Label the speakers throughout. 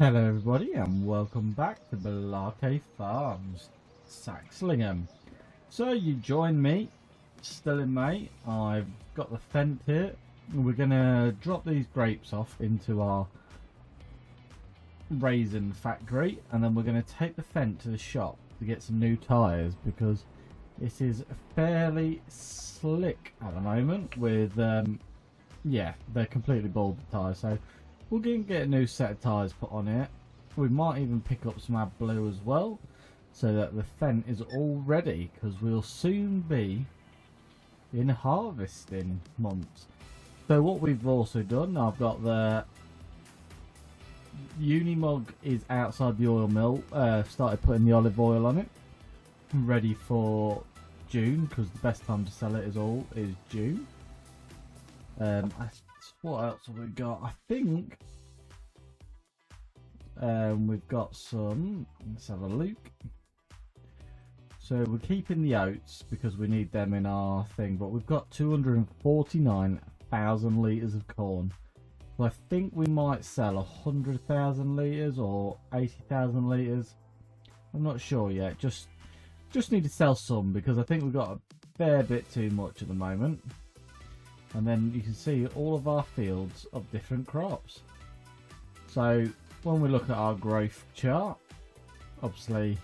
Speaker 1: Hello everybody and welcome back to Barley Farms, Saxlingham. So you join me, still in May. I've got the fence here. We're going to drop these grapes off into our raisin factory, and then we're going to take the fence to the shop to get some new tyres, because this is fairly slick at the moment with, yeah, they're completely bald, the tyres. So we're going to get a new set of tyres put on it. We might even pick up some AdBlue as well, so that the fence is all ready, because we'll soon be in harvesting months. So what we've also done, I've got the Unimog is outside the oil mill, started putting the olive oil on it, ready for June, because the best time to sell it is June. What else have we got? I think we've got some. Let's have a look. So we're keeping the oats because we need them in our thing, but we've got 249,000 litres of corn. So I think we might sell 100,000 litres or 80,000 litres. I'm not sure yet. Just need to sell some, because I think we've got a fair bit too much at the moment. And then you can see all of our fields of different crops. So when we look at our growth chart, obviously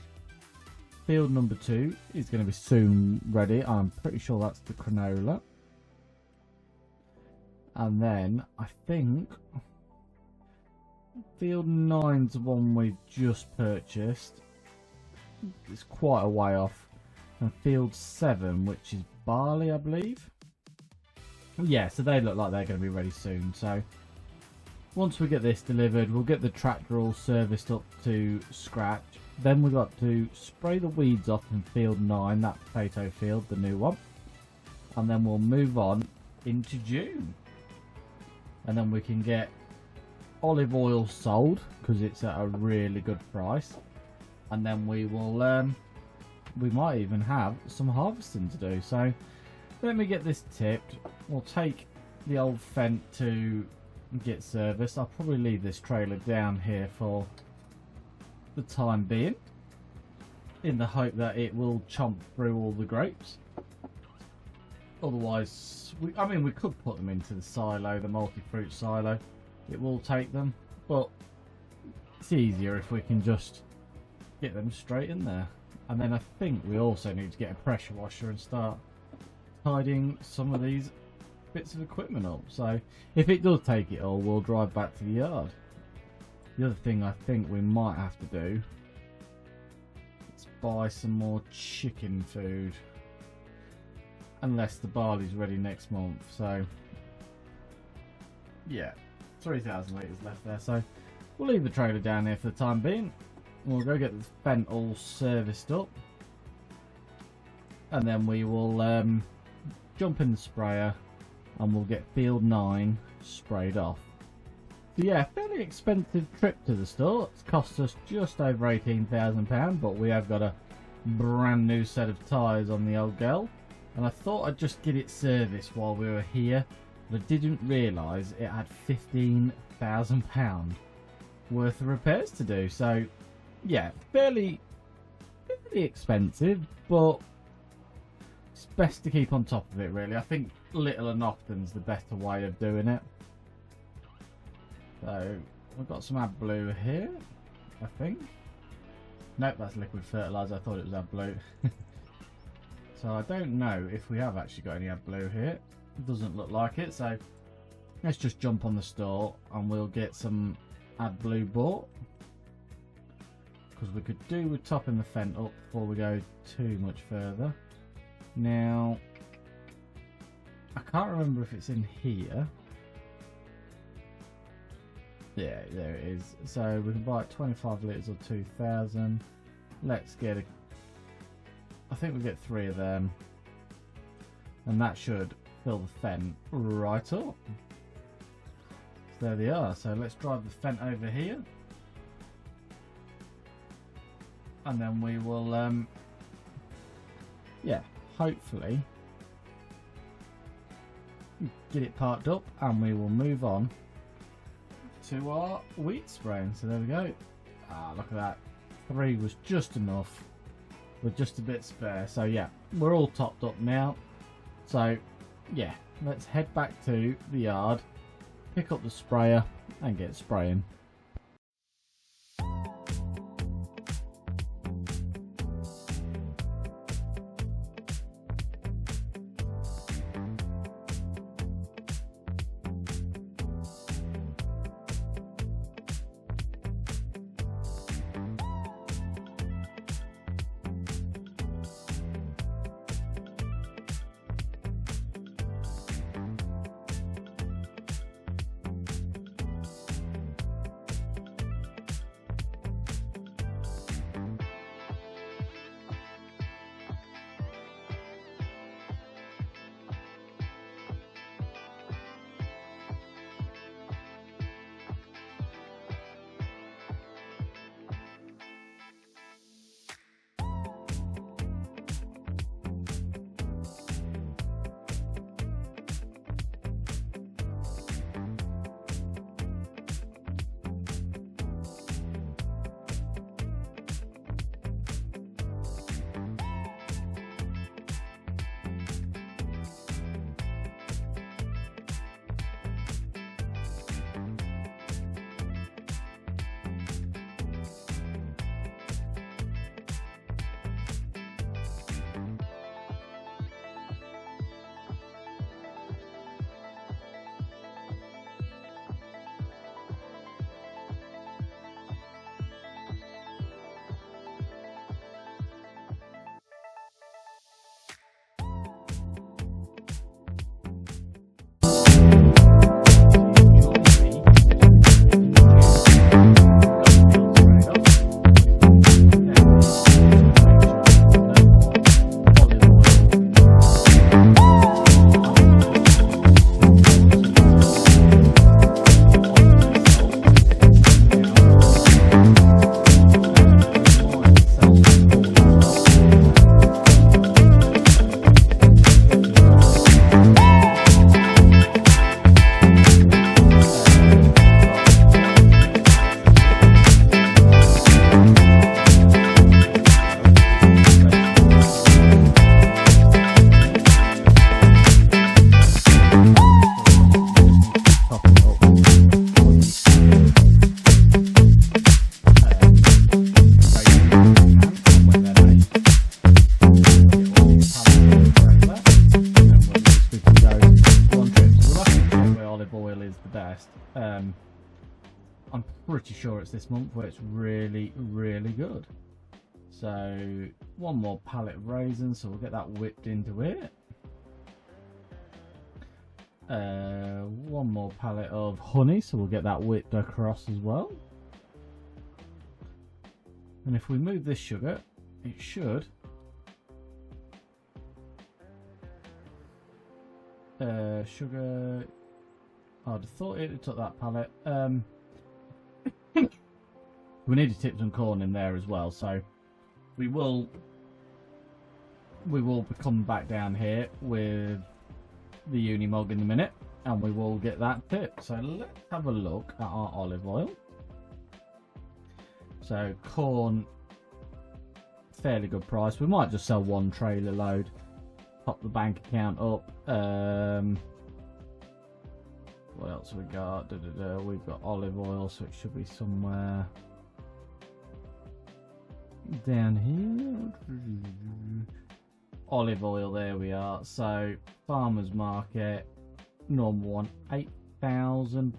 Speaker 1: field number 2 is going to be soon ready. I'm pretty sure that's the canola. And then I think field 9's the one we've just purchased. It's quite a way off. And field 7, which is barley, I believe. Yeah, so they look like they're going to be ready soon. So once we get this delivered, we'll get the tractor all serviced up to scratch. Then we've got to spray the weeds off in field 9, that potato field, the new one. And then we'll move on into June. And then we can get olive oil sold, because it's at a really good price. And then we will, we might even have some harvesting to do. So let me get this tipped. We'll take the old fence to get serviced. I'll probably leave this trailer down here for the time being, in the hope that it will chomp through all the grapes. Otherwise, we could put them into the silo, the multi-fruit silo. It will take them, but it's easier if we can just get them straight in there. And then I think we also need to get a pressure washer and start tidying some of these bits of equipment up. So if it does take it all, we'll drive back to the yard. The other thing I think we might have to do is buy some more chicken food, unless the barley's ready next month. So yeah, 3,000 litres left there, so we'll leave the trailer down here for the time being. We'll go get the fence all serviced up, and then we will jump in the sprayer and we'll get field 9 sprayed off. So yeah, fairly expensive trip to the store. It's cost us just over £18,000, but we have got a brand new set of tyres on the old girl, and I thought I'd just get it serviced while we were here, but I didn't realise it had £15,000 worth of repairs to do. So yeah, fairly expensive, but it's best to keep on top of it, really. I think little and often's the better way of doing it. So we've got some AdBlue here, I think. Nope, that's liquid fertilizer. I thought it was AdBlue. So I don't know if we have actually got any AdBlue here. It doesn't look like it, so let's just jump on the store and we'll get some AdBlue bought, because we could do with topping the fence up before we go too much further. Now, I can't remember if it's in here. Yeah, there it is. So we can buy it 25 litres or 2,000. Let's get a... I think we get 3 of them. And that should fill the fence right up. So there they are. So let's drive the fence over here. And then we will, yeah, hopefully get it parked up, and we will move on to our wheat spraying. So there we go. Ah, look at that. 3 was just enough. We're just a bit spare. So yeah, we're all topped up now. So yeah, let's head back to the yard, pick up the sprayer and get spraying. I'm pretty sure it's this month where it's really good. So one more pallet of raisins, so we'll get that whipped into it. One more pallet of honey, so we'll get that whipped across as well. And if we move this sugar, it should sugar, I'd have thought it took that pallet. We need to tip some corn in there as well, so we will come back down here with the Unimog in a minute, and we will get that tipped. So let's have a look at our olive oil. So corn, fairly good price. We might just sell one trailer load, top the bank account up. What else have we got? We've got olive oil, so it should be somewhere down here. Olive oil, there we are. So farmers market, normal one, £8,000,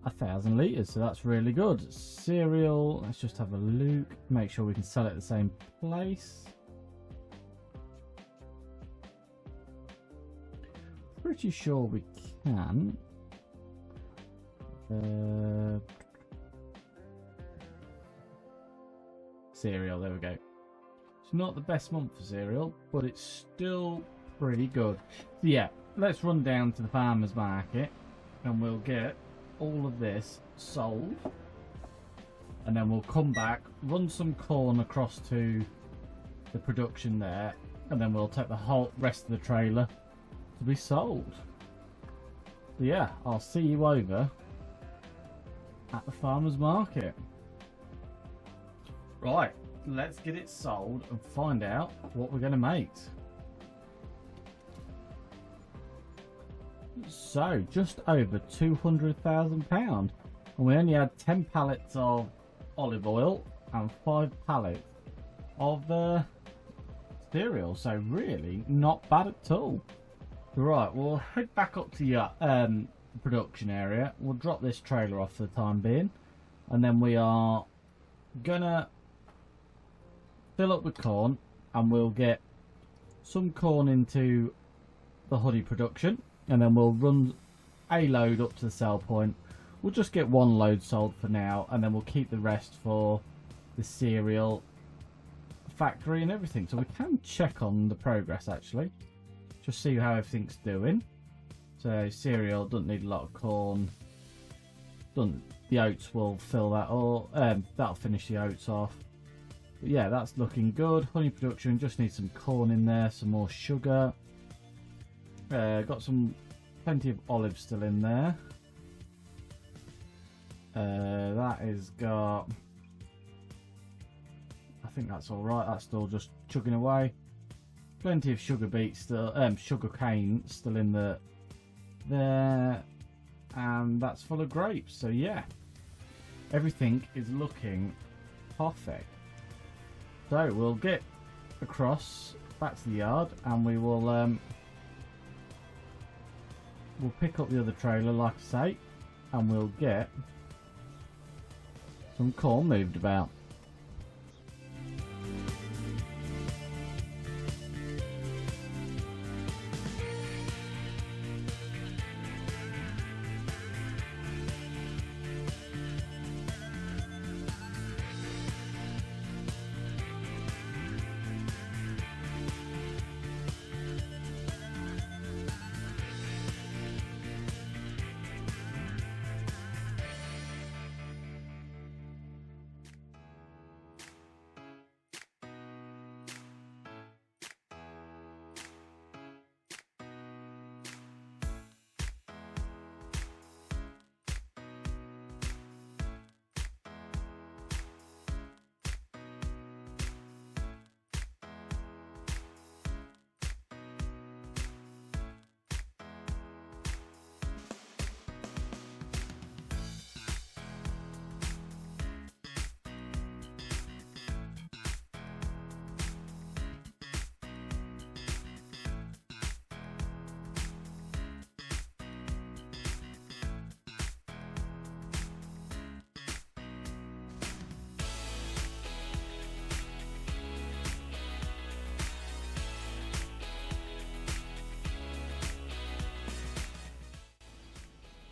Speaker 1: 1,000 litres, so that's really good. Cereal, let's just have a look, make sure we can sell it at the same place. Pretty sure we can. Cereal, there we go. It's not the best month for cereal, but it's still pretty good. So yeah, let's run down to the farmers market and we'll get all of this sold, and then we'll come back, run some corn across to the production there, and then we'll take the whole rest of the trailer to be sold. So yeah, I'll see you over at the farmer's market. Right, let's get it sold and find out what we're going to make. So, just over £200,000, and we only had 10 pallets of olive oil and 5 pallets of cereal, so really not bad at all. Right, we'll head back up to your production area. We'll drop this trailer off for the time being, and then we are gonna fill up with corn, and we'll get some corn into the honey production, and then we'll run a load up to the sell point. We'll just get one load sold for now, and then we'll keep the rest for the cereal factory and everything. So we can check on the progress actually, just see how everything's doing. So cereal doesn't need a lot of corn. The oats will fill that, or that'll finish the oats off. But yeah, that's looking good. Honey production just needs some corn in there, some more sugar. Got plenty of olives still in there. That is got, I think that's all right. That's still just chugging away. Plenty of sugar beets still, sugar cane still in there, and that's full of grapes. So yeah, everything is looking perfect. So we'll get across back to the yard, and we will we'll pick up the other trailer, like I say, and we'll get some corn moved about.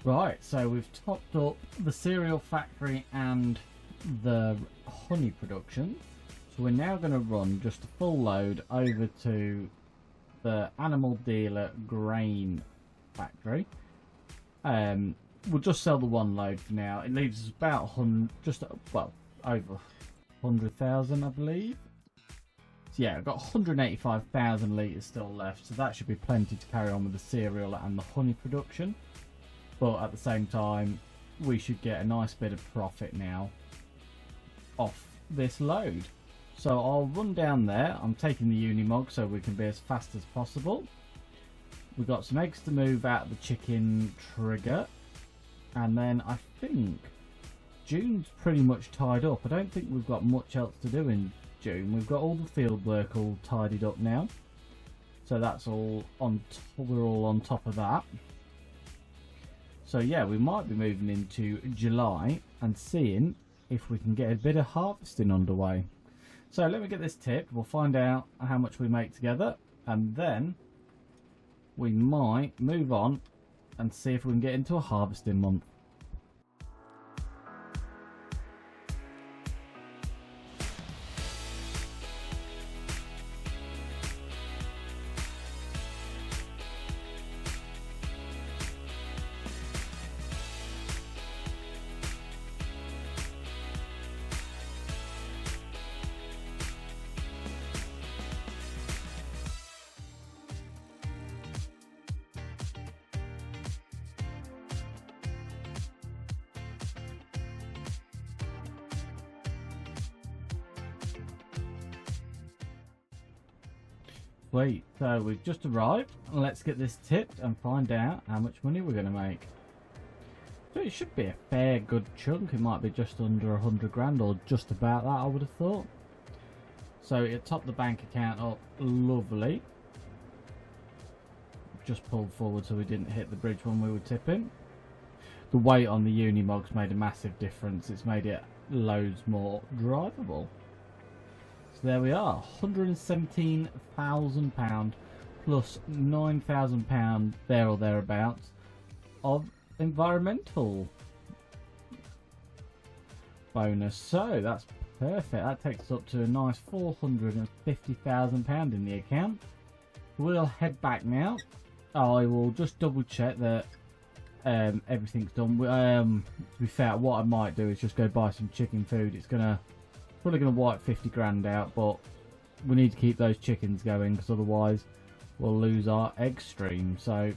Speaker 1: Right, so we've topped up the cereal factory and the honey production. So we're now going to run just a full load over to the animal dealer grain factory. We'll just sell the one load for now. It leaves us about over 100,000, I believe. So yeah, I've got 185,000 litres still left, so that should be plenty to carry on with the cereal and the honey production. But at the same time, we should get a nice bit of profit now off this load. So I'll run down there. I'm taking the Unimog so we can be as fast as possible. We've got some eggs to move out of the chicken trigger. And then I think June's pretty much tied up. I don't think we've got much else to do in June. We've got all the field work all tidied up now. So that's all on, we're all on top of that. So yeah, we might be moving into July and seeing if we can get a bit of harvesting underway. So let me get this tipped. We'll find out how much we make together, and then we might move on and see if we can get into a harvesting month. Sweet. So we've just arrived. Let's get this tipped and find out how much money we're going to make. So it should be a fair good chunk. It might be just under 100 grand or just about that, I would have thought. So it topped the bank account up lovely. Just pulled forward so we didn't hit the bridge when we were tipping. The weight on the Unimog's made a massive difference. It's made it loads more drivable. So there we are, £117,000 plus £9,000 there or thereabouts of environmental bonus. So that's perfect. That takes us up to a nice £450,000 in the account. We'll head back now. I will just double check that everything's done. To be fair, what I might do is just go buy some chicken food. It's probably gonna wipe 50 grand out, but we need to keep those chickens going because otherwise we'll lose our egg stream. So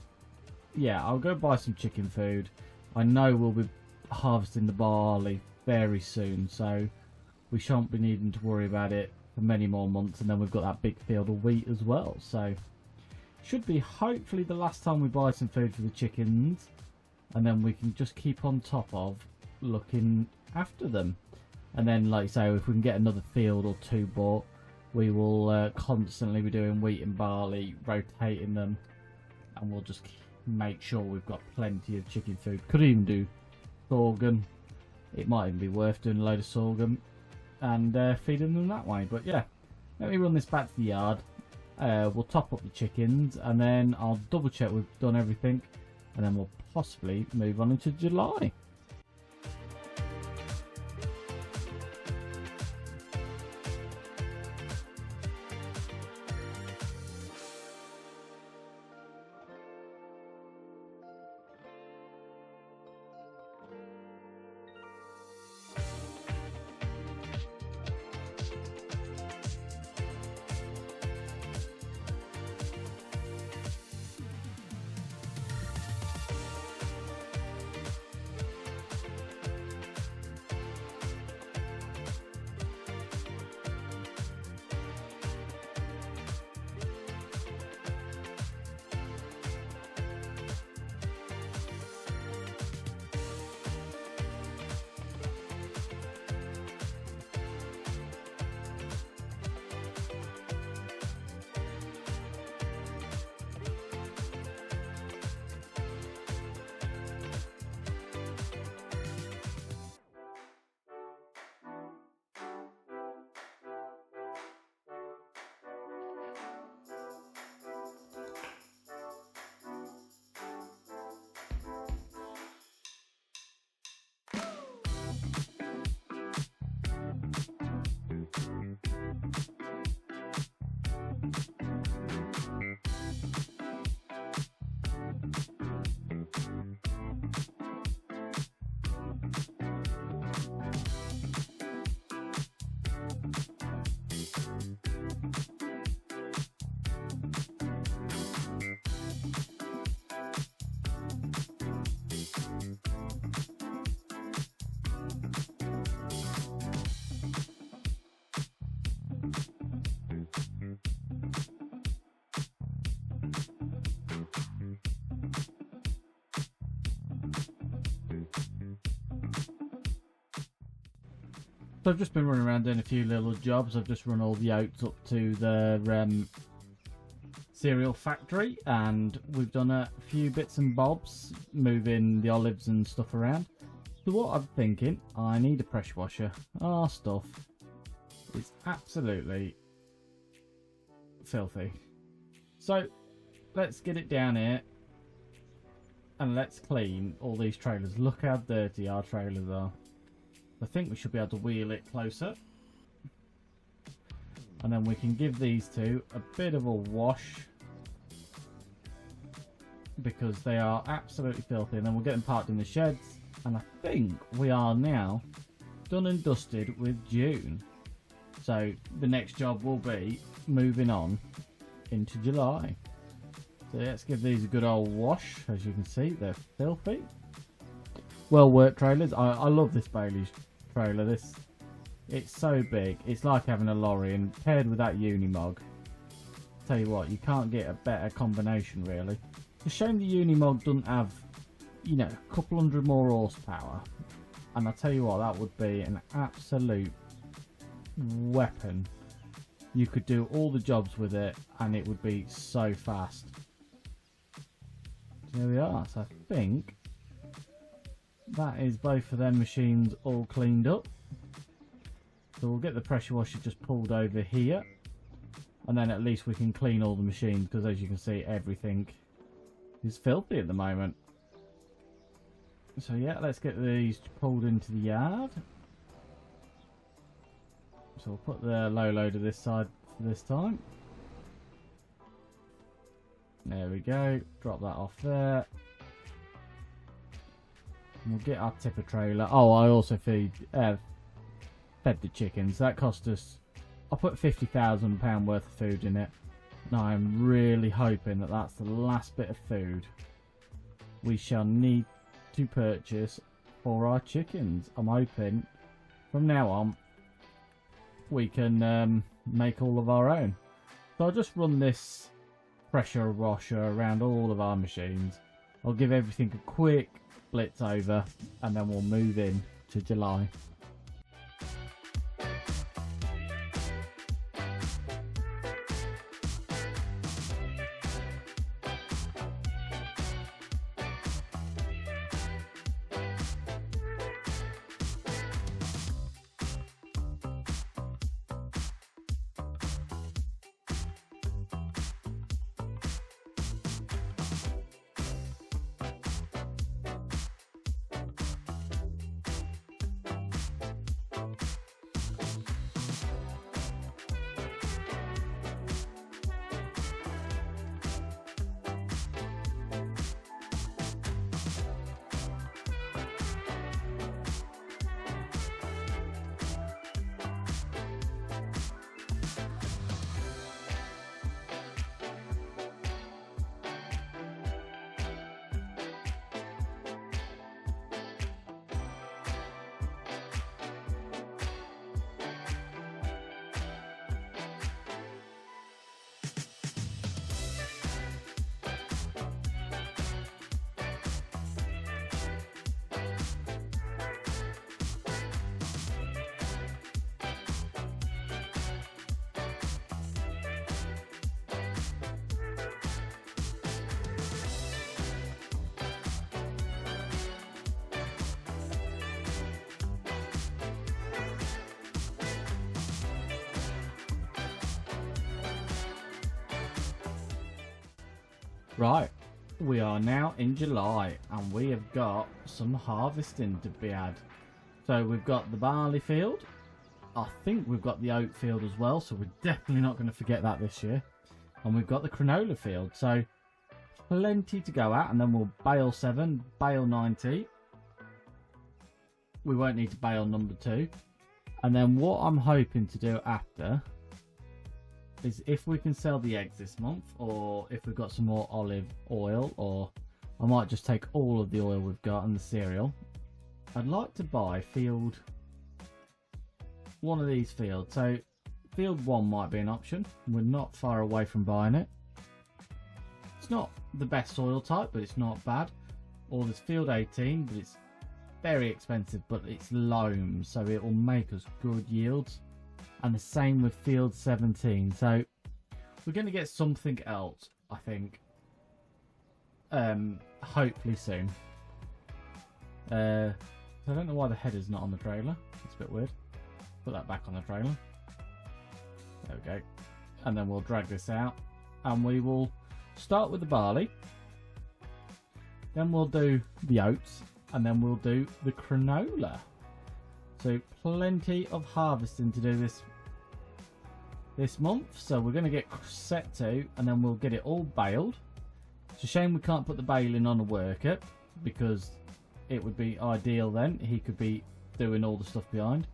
Speaker 1: yeah, I'll go buy some chicken food. I know we'll be harvesting the barley very soon, so we shan't be needing to worry about it for many more months, and then we've got that big field of wheat as well. So should be hopefully the last time we buy some food for the chickens, and then we can just keep on top of looking after them. And then, like I say, if we can get another field or two bought, we will constantly be doing wheat and barley, rotating them, and we'll just make sure we've got plenty of chicken food. Could even do sorghum. It might even be worth doing a load of sorghum and feeding them that way. But yeah, let me run this back to the yard. We'll top up the chickens, and then I'll double check we've done everything, and then we'll possibly move on into July. So I've just been running around doing a few little jobs. I've just run all the oats up to the cereal factory, and we've done a few bits and bobs, moving the olives and stuff around. So what I'm thinking, I need a pressure washer. Our stuff is absolutely filthy. So let's get it down here and let's clean all these trailers. Look how dirty our trailers are. I think we should be able to wheel it closer, and then we can give these two a bit of a wash because they are absolutely filthy, and then we'll get them parked in the sheds, and I think we are now done and dusted with June. So the next job will be moving on into July. So let's give these a good old wash. As you can see, they're filthy. Well worked trailers. I love this Bailey's trailer. It's so big. It's like having a lorry, and paired with that Unimog, tell you what, you can't get a better combination really. It's a shame the Unimog doesn't have, you know, a couple hundred more horsepower. And I tell you what, that would be an absolute weapon. You could do all the jobs with it and it would be so fast. There we are. So I think that is both of them machines all cleaned up. So we'll get the pressure washer just pulled over here, and then at least we can clean all the machines, because as you can see, everything is filthy at the moment. So yeah, let's get these pulled into the yard. So we'll put the low loader this side for this time. There we go. Drop that off there. And we'll get our tipper trailer. Oh, I also fed the chickens. That cost us, I put £50,000 worth of food in it. And I'm really hoping that that's the last bit of food we shall need to purchase for our chickens. I'm hoping from now on we can make all of our own. So I'll just run this pressure washer around all of our machines. I'll give everything a quick blitz over and then we'll move in to July. Right, we are now in July and we have got some harvesting to be had. So we've got the barley field. I think we've got the oat field as well, so we're definitely not going to forget that this year. And we've got the canola field, so plenty to go at. And then we'll bale 7, bale 90. We won't need to bale number 2. And then what I'm hoping to do after is if we can sell the eggs this month, or if we've got some more olive oil, or I might just take all of the oil we've got and the cereal. I'd like to buy one of these fields. So field 1 might be an option. We're not far away from buying it. It's not the best soil type, but it's not bad. Or there's field 18, but it's very expensive, but it's loam, so it will make us good yields. And the same with field 17. So we're going to get something else, I think, hopefully soon. I don't know why the header's not on the trailer. It's a bit weird. Put that back on the trailer. There we go. And then we'll drag this out and we will start with the barley, then we'll do the oats, and then we'll do the canola. So plenty of harvesting to do this month. So we're going to get set to, and then we'll get it all baled. It's a shame we can't put the baling on a worker, because it would be ideal then. He could be doing all the stuff behind.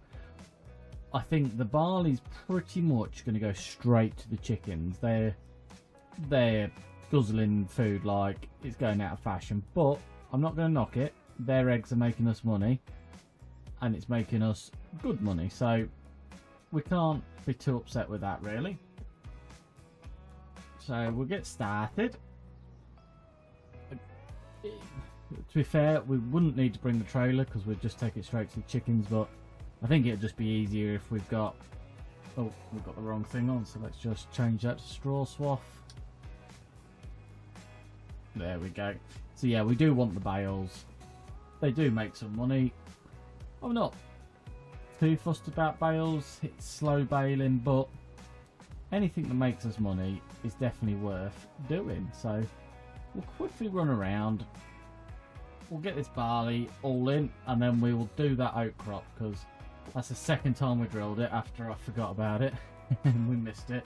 Speaker 1: I think the barley's pretty much going to go straight to the chickens. They're guzzling food like it's going out of fashion, but I'm not going to knock it. Their eggs are making us money, and it's making us good money, so we can't be too upset with that really. So we'll get started. To be fair, we wouldn't need to bring the trailer because we'd just take it straight to the chickens, but I think it'd just be easier if we've got... Oh, we've got the wrong thing on, so let's just change that to straw swath. There we go. So yeah, we do want the bales. They do make some money. I'm not too fussed about bales. It's slow baling, but anything that makes us money is definitely worth doing. So we'll quickly run around. We'll get this barley all in, and then we will do that oat crop, because that's the second time we drilled it after I forgot about it and we missed it,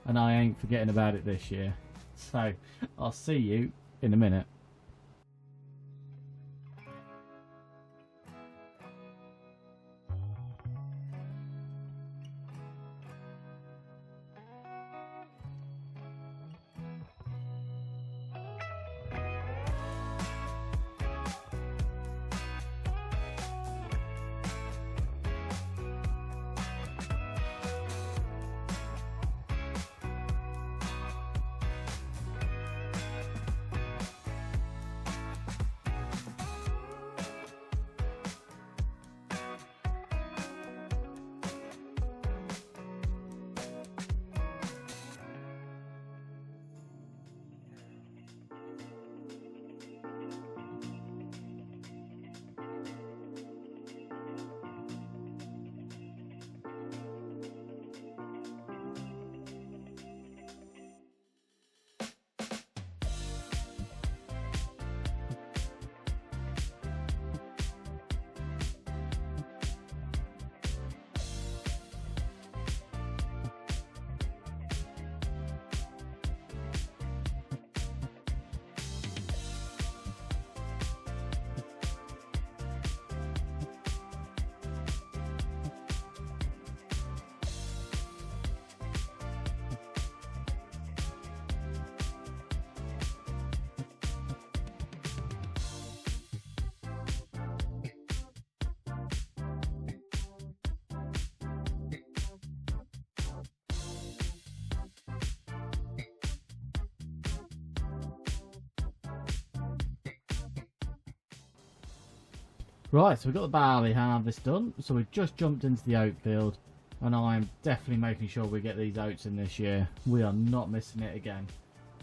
Speaker 1: and I ain't forgetting about it this year. So I'll see you in a minute. Right, so we've got the barley harvest done, so we've just jumped into the oat field, and I'm definitely making sure we get these oats in this year. We are not missing it again.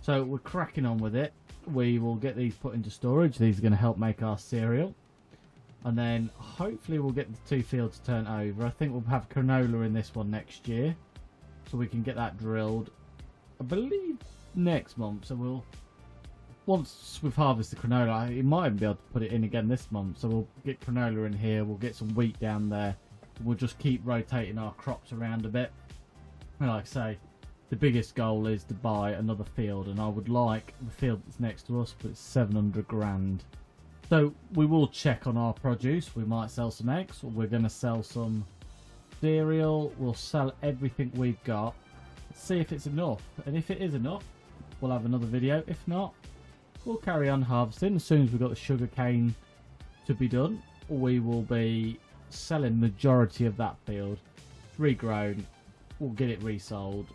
Speaker 1: So we're cracking on with it. We will get these put into storage. These are going to help make our cereal. And then hopefully we'll get the two fields turned over. I think we'll have canola in this one next year, so we can get that drilled, I believe, next month. So we'll... Once we've harvested canola, you might even be able to put it in again this month. So we'll get canola in here, we'll get some wheat down there. We'll just keep rotating our crops around a bit. And like I say, the biggest goal is to buy another field. And I would like the field that's next to us, but it's 700 grand. So we will check on our produce. We might sell some eggs. We're going to sell some cereal. We'll sell everything we've got. See if it's enough. And if it is enough, we'll have another video. If not, we'll carry on harvesting. As soon as we've got the sugar cane to be done, we will be selling majority of that field. It's regrown. We'll get it resold.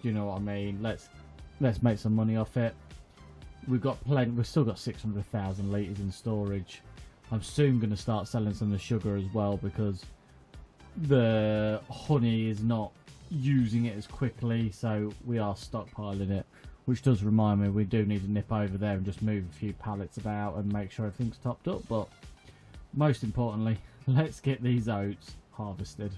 Speaker 1: Do you know what I mean? Let's make some money off it. We've got plenty. We've still got 600,000 litres in storage. I'm soon going to start selling some of the sugar as well, because the honey is not using it as quickly, so we are stockpiling it. Which does remind me, we do need to nip over there and just move a few pallets about and make sure everything's topped up. But most importantly, let's get these oats harvested.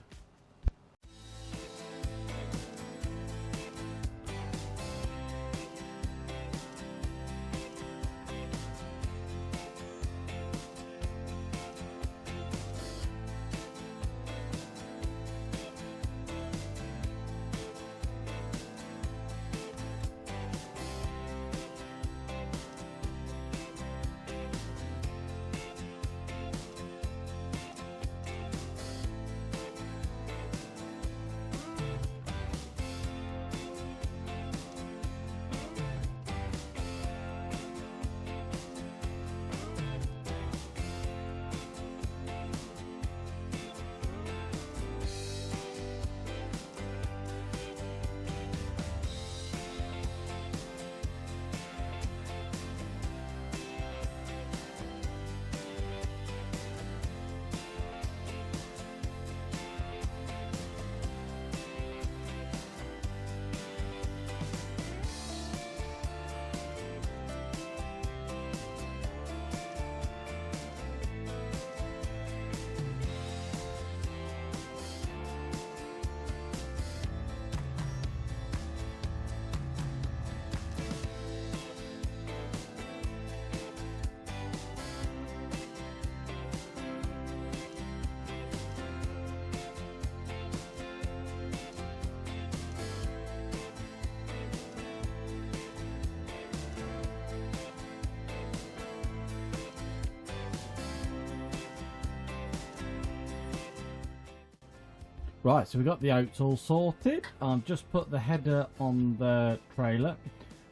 Speaker 1: Right, so we got the oats all sorted. I've just put the header on the trailer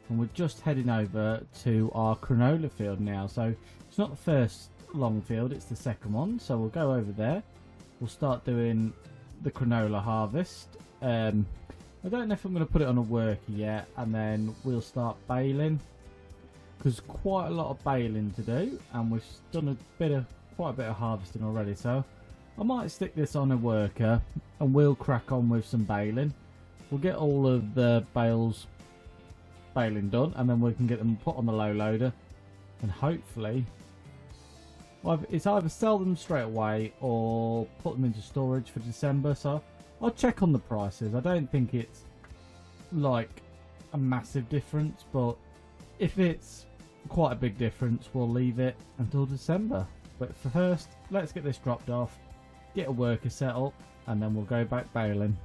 Speaker 1: and we're just heading over to our canola field now. So it's not the first long field, it's the second one. So we'll go over there. We'll start doing the canola harvest. I don't know if I'm going to put it on a worker yet, and then we'll start baling, because quite a lot of baling to do, and we've done quite a bit of harvesting already. So I might stick this on a worker and we'll crack on with some baling. We'll get all of the baling done, and then we can get them put on the low loader, and hopefully it's either sell them straight away or put them into storage for December. So I'll check on the prices. I don't think it's like a massive difference, but if it's quite a big difference, we'll leave it until December. But for first, let's get this dropped off, get a worker set up, and then we'll go back baling.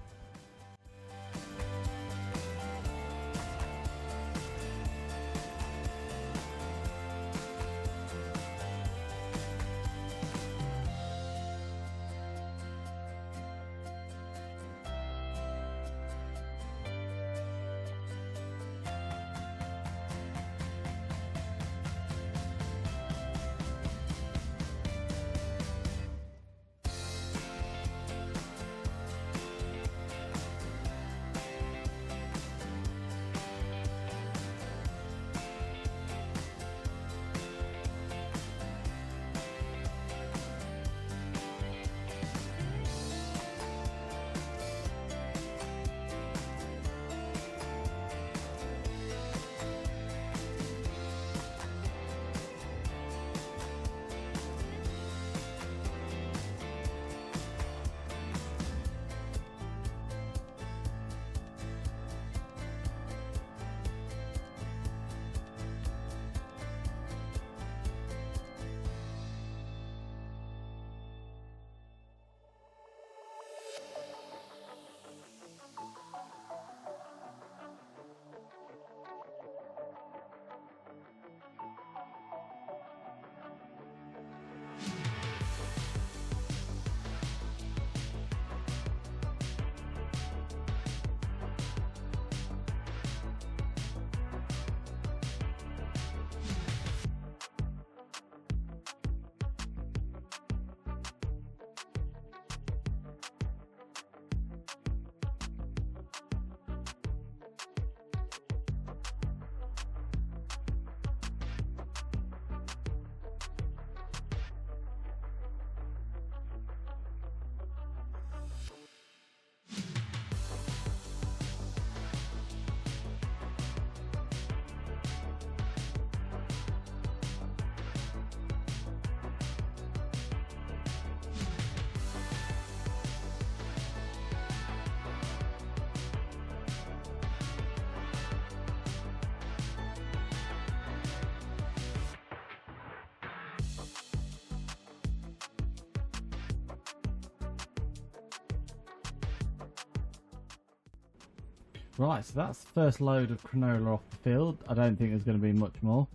Speaker 1: Right, so that's the first load of canola off the field. I don't think there's going to be much more,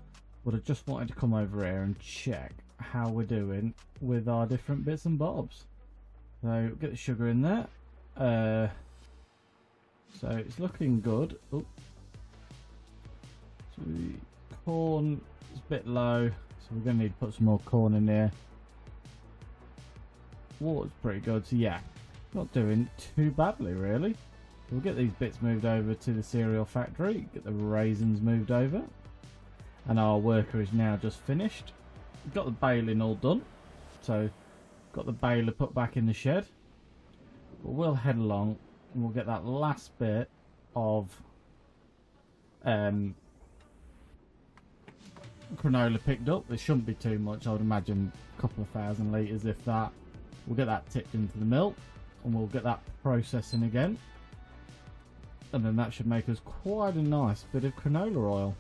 Speaker 1: but I just wanted to come over here and check how we're doing with our different bits and bobs. So get the sugar in there. So it's looking good. Oh. So the corn is a bit low, so we're going to need to put some more corn in there. Water's pretty good, so yeah, not doing too badly really. We'll get these bits moved over to the cereal factory, get the raisins moved over, and our worker is now just finished. We've got the baling all done, so got the baler put back in the shed. But we'll head along and we'll get that last bit of canola picked up. There shouldn't be too much, I would imagine a couple of 1,000 litres if that. We'll get that tipped into the mill and we'll get that processing again. And then that should make us quite a nice bit of canola oil.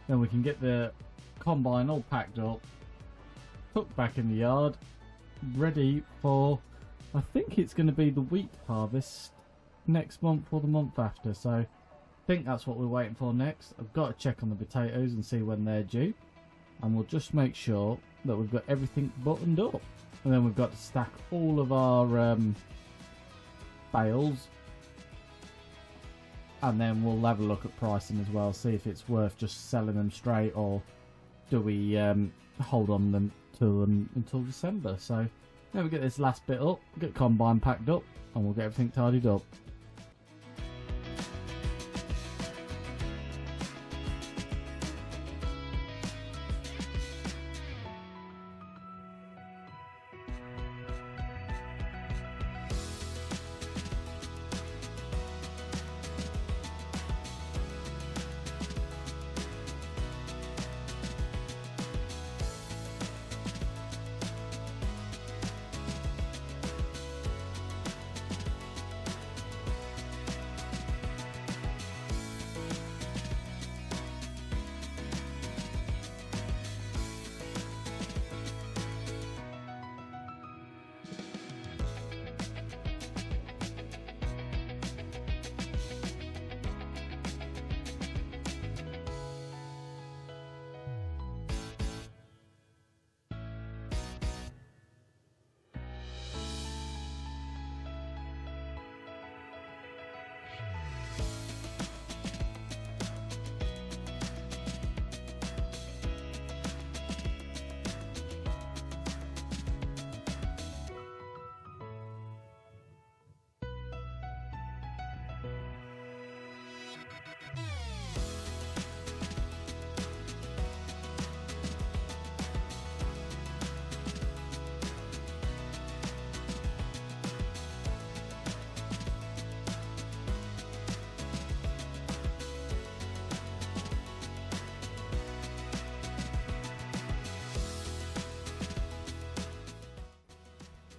Speaker 1: Then we can get the combine all packed up, put back in the yard, ready for, I think it's going to be the wheat harvest next month or the month after. So I think that's what we're waiting for next. I've got to check on the potatoes and see when they're due. And we'll just make sure that we've got everything buttoned up. And then we've got to stack all of our bales, and then we'll have a look at pricing as well, see if it's worth just selling them straight, or do we hold on them until December. So then we get this last bit up, get combine packed up, and we'll get everything tidied up.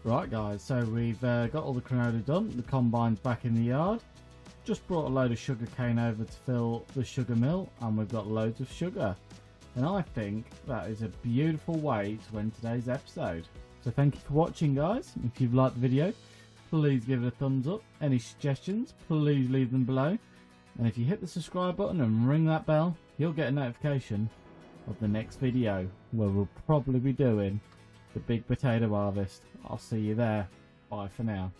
Speaker 1: Right guys, so we've got all the canola done, the combine's back in the yard, just brought a load of sugar cane over to fill the sugar mill, and we've got loads of sugar. And I think that is a beautiful way to end today's episode. So thank you for watching guys. If you've liked the video, please give it a thumbs up. Any suggestions, please leave them below. And if you hit the subscribe button and ring that bell, you'll get a notification of the next video, where we'll probably be doing the big potato harvest. I'll see you there. Bye for now.